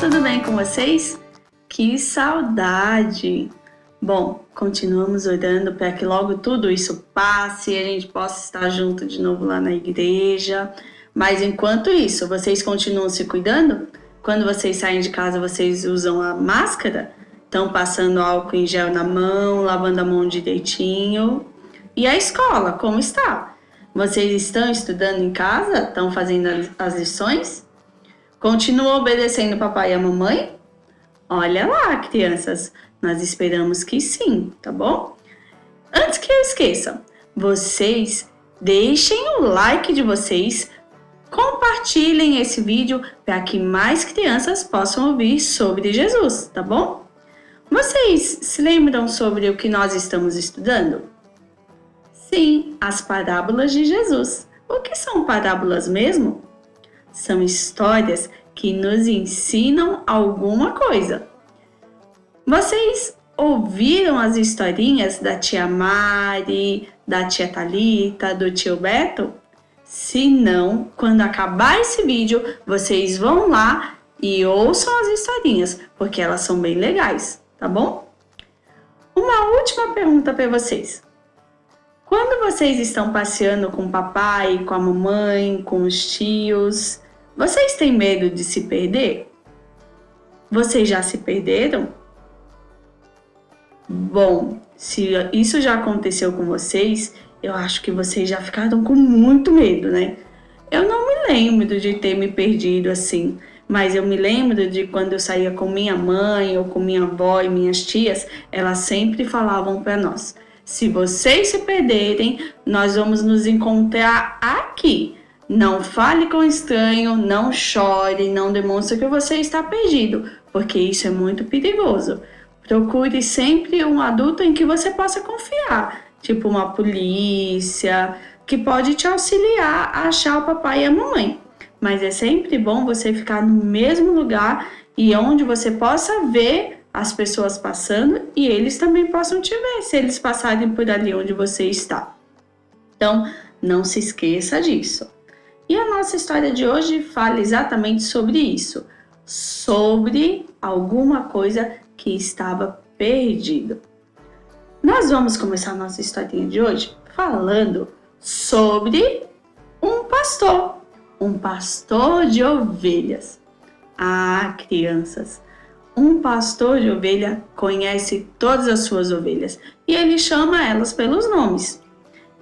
tudo bem com vocês? Que saudade! Bom, continuamos orando para que logo tudo isso passe e a gente possa estar junto de novo lá na igreja. Mas enquanto isso, vocês continuam se cuidando? Quando vocês saem de casa, vocês usam a máscara? Estão passando álcool em gel na mão, lavando a mão direitinho? E a escola, como está? Vocês estão estudando em casa? Estão fazendo as lições? Continuam obedecendo o papai e a mamãe? Olha lá, crianças, nós esperamos que sim, tá bom? Antes que eu esqueça, vocês deixem o like de vocês, compartilhem esse vídeo para que mais crianças possam ouvir sobre Jesus, tá bom? Vocês se lembram sobre o que nós estamos estudando? Sim, as parábolas de Jesus. O que são parábolas mesmo? São histórias que nos ensinam alguma coisa. Vocês ouviram as historinhas da tia Mari, da tia Thalita, do tio Beto? Se não, quando acabar esse vídeo, vocês vão lá e ouçam as historinhas, porque elas são bem legais, tá bom? Uma última pergunta para vocês. Quando vocês estão passeando com o papai, com a mamãe, com os tios, vocês têm medo de se perder? Vocês já se perderam? Bom, se isso já aconteceu com vocês, eu acho que vocês já ficaram com muito medo, né? Eu não me lembro de ter me perdido assim, mas eu me lembro de quando eu saía com minha mãe ou com minha avó e minhas tias, elas sempre falavam para nós: se vocês se perderem, nós vamos nos encontrar aqui. Não fale com estranho, não chore, não demonstre que você está perdido, porque isso é muito perigoso. Procure sempre um adulto em que você possa confiar, tipo uma polícia, que pode te auxiliar a achar o papai e a mamãe. Mas é sempre bom você ficar no mesmo lugar e onde você possa ver as pessoas passando e eles também possam te ver, se eles passarem por ali onde você está. Então, não se esqueça disso. E a nossa história de hoje fala exatamente sobre isso, sobre alguma coisa que estava perdido. Nós vamos começar a nossa historinha de hoje falando sobre um pastor de ovelhas. Ah, crianças, um pastor de ovelha conhece todas as suas ovelhas e ele chama elas pelos nomes.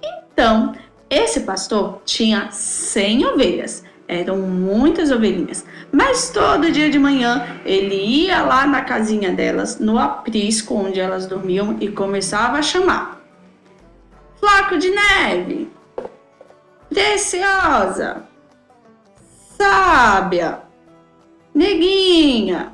Então, esse pastor tinha 100 ovelhas, eram muitas ovelhinhas, mas todo dia de manhã ele ia lá na casinha delas, no aprisco onde elas dormiam e começava a chamar: Floco de Neve, Preciosa, Sábia, Neguinha,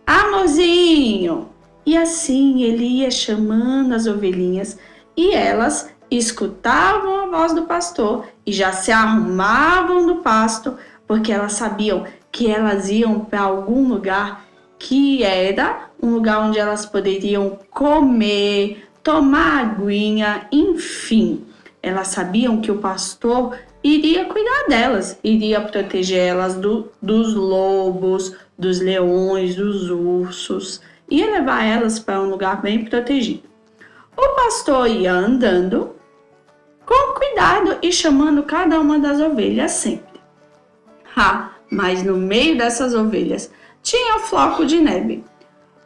Amorzinho. E assim ele ia chamando as ovelhinhas e elas escutavam a voz do pastor e já se arrumavam do pasto, porque elas sabiam que elas iam para algum lugar que era um lugar onde elas poderiam comer, tomar aguinha, enfim. Elas sabiam que o pastor iria cuidar delas, iria proteger elas dos lobos, dos leões, dos ursos, ia levar elas para um lugar bem protegido. O pastor ia andando com cuidado e chamando cada uma das ovelhas sempre. Mas no meio dessas ovelhas tinha o Floco de Neve.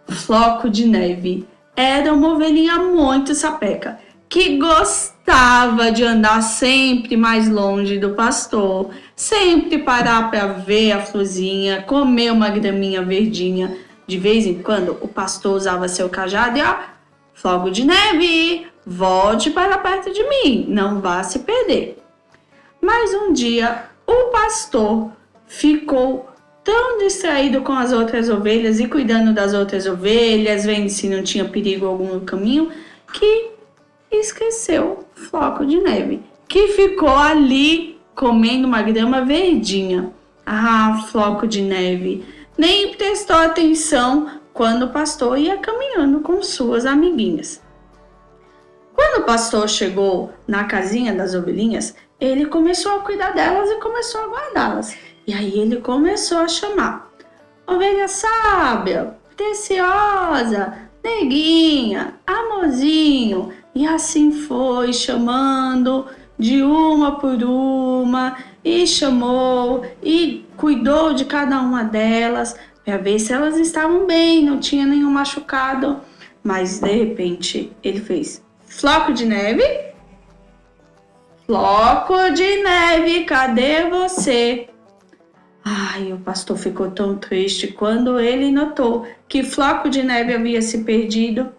O Floco de Neve era uma ovelhinha muito sapeca, que gostava de andar sempre mais longe do pastor, sempre parar para ver a florzinha, comer uma graminha verdinha. De vez em quando o pastor usava seu cajado e Floco de Neve, volte para perto de mim, não vá se perder. Mas um dia o pastor ficou tão distraído com as outras ovelhas e cuidando das outras ovelhas, vendo se não tinha perigo algum no caminho, que esqueceu Floco de Neve, que ficou ali comendo uma grama verdinha. Floco de Neve nem prestou atenção quando o pastor ia caminhando com suas amiguinhas. Quando o pastor chegou na casinha das ovelhinhas, ele começou a cuidar delas e começou a guardá-las. E aí ele começou a chamar: ovelha sábia, preciosa, neguinha, amorzinho. E assim foi, chamando de uma por uma, e chamou e cuidou de cada uma delas para ver se elas estavam bem, não tinha nenhum machucado. Mas de repente ele fez: floco de neve, floco de neve, cadê você? Ai, o pastor ficou tão triste quando ele notou que Floco de Neve havia se perdido.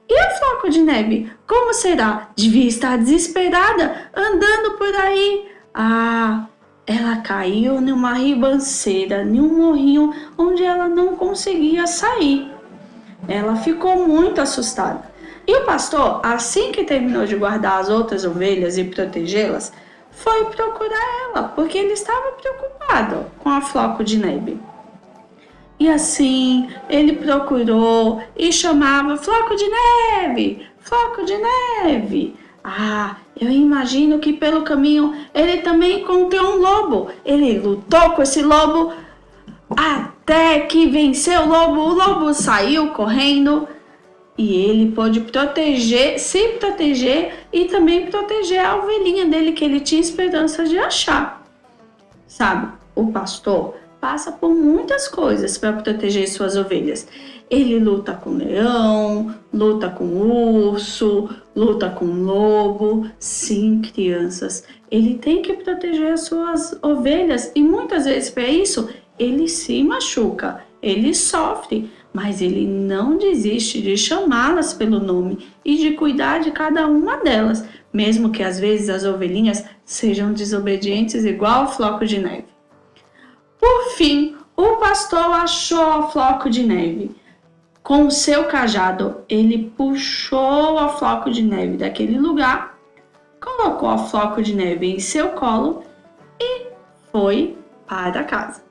E a Floco de Neve, como será? Devia estar desesperada, andando por aí. Ah, ela caiu numa ribanceira, num morrinho onde ela não conseguia sair. Ela ficou muito assustada. E o pastor, assim que terminou de guardar as outras ovelhas e protegê-las, foi procurar ela, porque ele estava preocupado com a Floco de Neve. E assim, ele procurou e chamava: Floco de Neve, Floco de Neve. Ah, eu imagino que pelo caminho ele também encontrou um lobo. Ele lutou com esse lobo até que venceu o lobo saiu correndo e ele pôde se proteger e também proteger a ovelhinha dele que ele tinha esperança de achar. Sabe, o pastor passa por muitas coisas para proteger suas ovelhas. Ele luta com o leão, luta com o urso, luta com o lobo. Sim, crianças, ele tem que proteger as suas ovelhas e muitas vezes para isso ele se machuca, ele sofre, mas ele não desiste de chamá-las pelo nome e de cuidar de cada uma delas, mesmo que às vezes as ovelhinhas sejam desobedientes igual o Floco de Neve. Por fim, o pastor achou a Floco de Neve. Com o seu cajado, ele puxou a Floco de Neve daquele lugar, colocou a Floco de Neve em seu colo e foi para casa.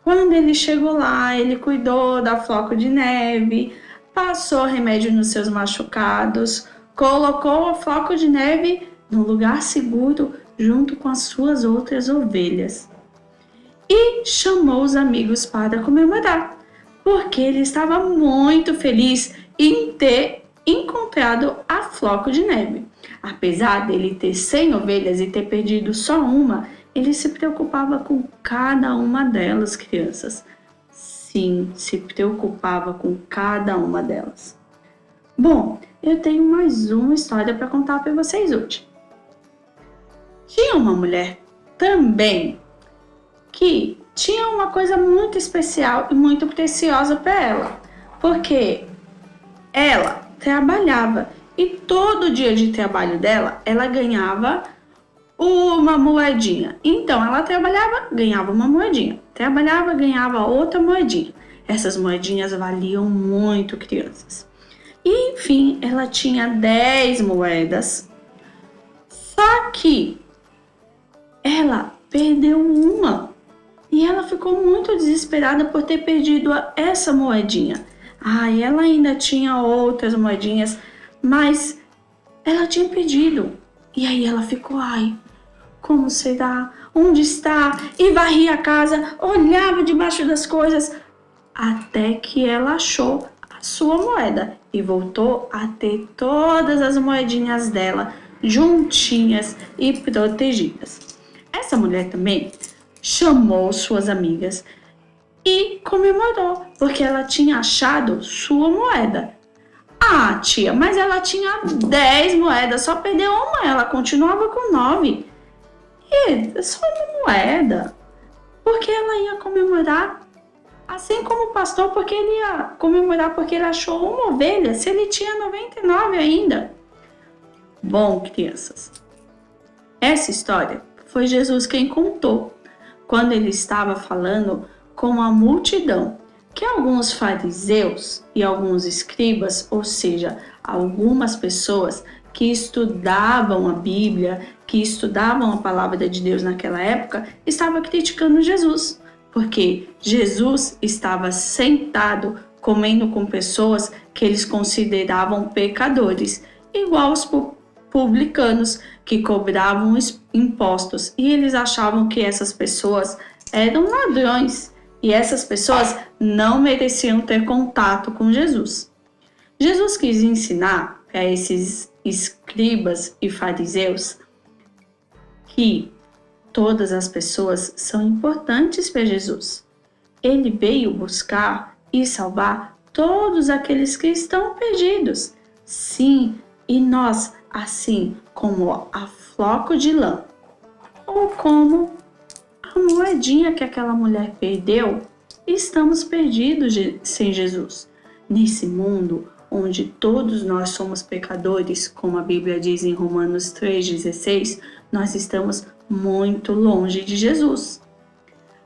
Quando ele chegou lá, ele cuidou da Floco de Neve, passou remédio nos seus machucados, colocou a Floco de Neve num lugar seguro junto com as suas outras ovelhas. E chamou os amigos para comemorar, porque ele estava muito feliz em ter encontrado a Floco de Neve. Apesar dele ter 100 ovelhas e ter perdido só uma, ele se preocupava com cada uma delas, crianças. Sim, se preocupava com cada uma delas. Bom, eu tenho mais uma história para contar para vocês hoje. Tinha uma mulher também que tinha uma coisa muito especial e muito preciosa para ela, porque ela trabalhava e todo dia de trabalho dela, ela ganhava uma moedinha. Então, ela trabalhava, ganhava uma moedinha. Trabalhava, ganhava outra moedinha. Essas moedinhas valiam muito, crianças. E, enfim, ela tinha 10 moedas. Só que ela perdeu uma. E ela ficou muito desesperada por ter perdido essa moedinha. E ela ainda tinha outras moedinhas, mas ela tinha perdido. E aí ela ficou: como será? Onde está? E varria a casa, olhava debaixo das coisas, até que ela achou a sua moeda e voltou a ter todas as moedinhas dela juntinhas e protegidas. Essa mulher também chamou suas amigas e comemorou, porque ela tinha achado sua moeda. Tia, mas ela tinha 10 moedas, só perdeu uma, ela continuava com 9. E só uma moeda, porque ela ia comemorar, assim como o pastor, porque ele ia comemorar porque ele achou uma ovelha, se ele tinha 99 ainda. Bom, crianças, essa história foi Jesus quem contou, quando ele estava falando com a multidão, que alguns fariseus e alguns escribas, ou seja, algumas pessoas que estudavam a Bíblia, que estudavam a palavra de Deus naquela época, estavam criticando Jesus, porque Jesus estava sentado comendo com pessoas que eles consideravam pecadores, igual os publicanos que cobravam impostos, e eles achavam que essas pessoas eram ladrões. E essas pessoas não mereciam ter contato com Jesus. Jesus quis ensinar para esses escribas e fariseus que todas as pessoas são importantes para Jesus. Ele veio buscar e salvar todos aqueles que estão perdidos. Sim, e nós, assim como a floco de lã, ou como a moedinha que aquela mulher perdeu, estamos perdidos sem Jesus. Nesse mundo onde todos nós somos pecadores, como a Bíblia diz em Romanos 3,16, nós estamos muito longe de Jesus.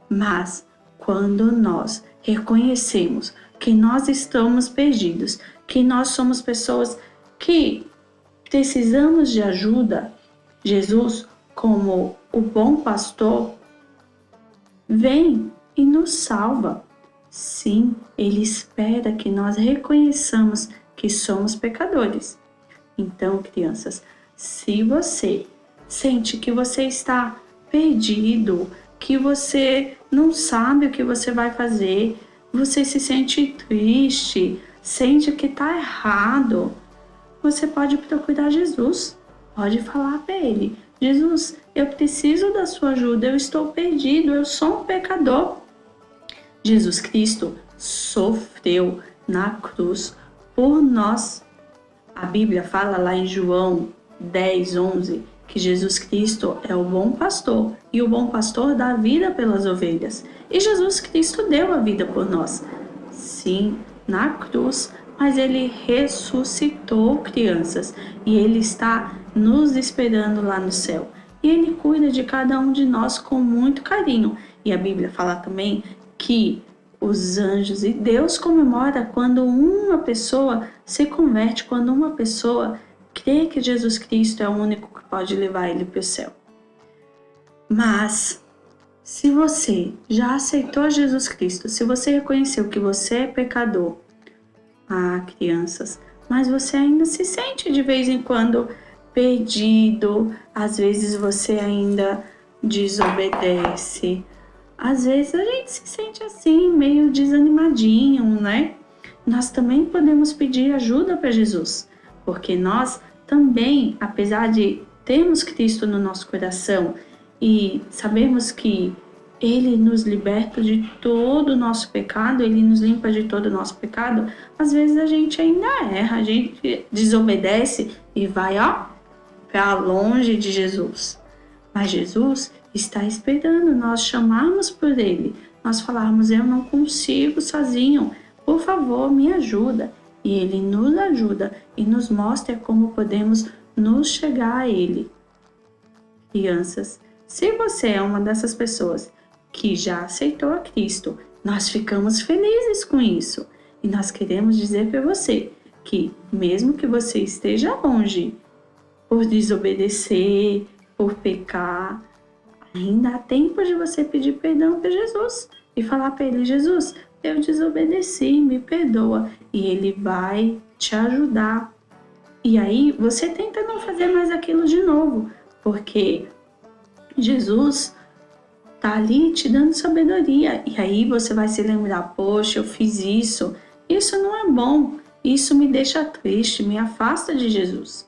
Mas quando nós reconhecemos que nós estamos perdidos, que nós somos pessoas que precisamos de ajuda, Jesus, como o bom pastor, vem e nos salva. Sim, Ele espera que nós reconheçamos que somos pecadores. Então, crianças, se você sente que você está perdido, que você não sabe o que você vai fazer, você se sente triste, sente que está errado, você pode procurar Jesus, pode falar para Ele: Jesus, eu preciso da sua ajuda, eu estou perdido, eu sou um pecador. Jesus Cristo sofreu na cruz por nós. A Bíblia fala lá em João 10:11 que Jesus Cristo é o bom pastor e o bom pastor dá a vida pelas ovelhas. E Jesus Cristo deu a vida por nós. Sim, na cruz, mas Ele ressuscitou, crianças, e Ele está nos esperando lá no céu. E Ele cuida de cada um de nós com muito carinho. E a Bíblia fala também que os anjos e Deus comemora quando uma pessoa se converte, quando uma pessoa crê que Jesus Cristo é o único que pode levar ele para o céu. Mas, se você já aceitou Jesus Cristo, se você reconheceu que você é pecador, crianças, mas você ainda se sente de vez em quando perdido, às vezes você ainda desobedece, às vezes a gente se sente assim, meio desanimadinho, né? Nós também podemos pedir ajuda para Jesus, porque nós também, apesar de termos Cristo no nosso coração e sabermos que Ele nos liberta de todo o nosso pecado, Ele nos limpa de todo o nosso pecado, às vezes a gente ainda erra, a gente desobedece e vai, para longe de Jesus. Mas Jesus está esperando nós chamarmos por Ele, nós falarmos: eu não consigo sozinho, por favor, me ajuda. E Ele nos ajuda e nos mostra como podemos nos chegar a Ele. Crianças, se você é uma dessas pessoas que já aceitou a Cristo, nós ficamos felizes com isso. E nós queremos dizer para você que, mesmo que você esteja longe, por desobedecer, por pecar, ainda há tempo de você pedir perdão para Jesus e falar para Ele: Jesus, eu desobedeci, me perdoa. E Ele vai te ajudar. E aí você tenta não fazer mais aquilo de novo, porque Jesus tá ali te dando sabedoria. E aí você vai se lembrar: poxa, eu fiz isso não é bom, isso me deixa triste, me afasta de Jesus.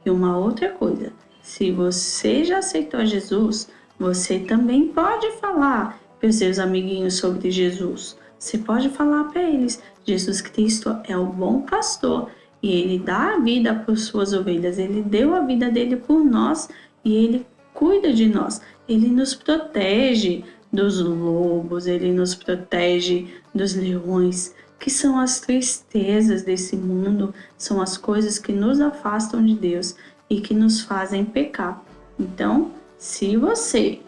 E uma outra coisa, se você já aceitou Jesus, você também pode falar para os seus amiguinhos sobre Jesus. Você pode falar para eles: Jesus Cristo é o bom pastor e Ele dá a vida por suas ovelhas. Ele deu a vida dele por nós e Ele cuida de nós. Ele nos protege dos lobos, Ele nos protege dos leões, que são as tristezas desse mundo, são as coisas que nos afastam de Deus e que nos fazem pecar. Então, se você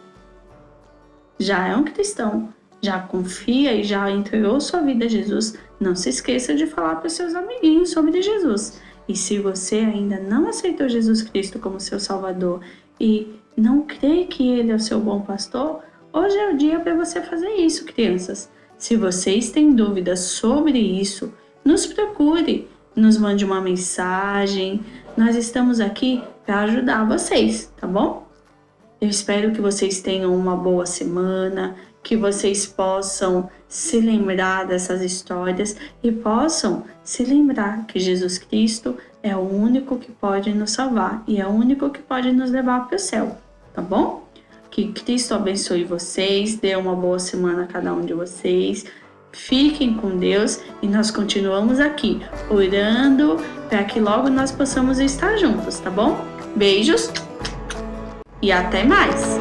já é um cristão, já confia e já entregou sua vida a Jesus, não se esqueça de falar para os seus amiguinhos sobre Jesus. E se você ainda não aceitou Jesus Cristo como seu Salvador e não crê que Ele é o seu bom pastor, hoje é o dia para você fazer isso, crianças. Se vocês têm dúvidas sobre isso, nos procure, nos mande uma mensagem. Nós estamos aqui para ajudar vocês, tá bom? Eu espero que vocês tenham uma boa semana, que vocês possam se lembrar dessas histórias e possam se lembrar que Jesus Cristo é o único que pode nos salvar e é o único que pode nos levar para o céu, tá bom? Que Cristo abençoe vocês, dê uma boa semana a cada um de vocês. Fiquem com Deus e nós continuamos aqui orando para que logo nós possamos estar juntos, tá bom? Beijos e até mais!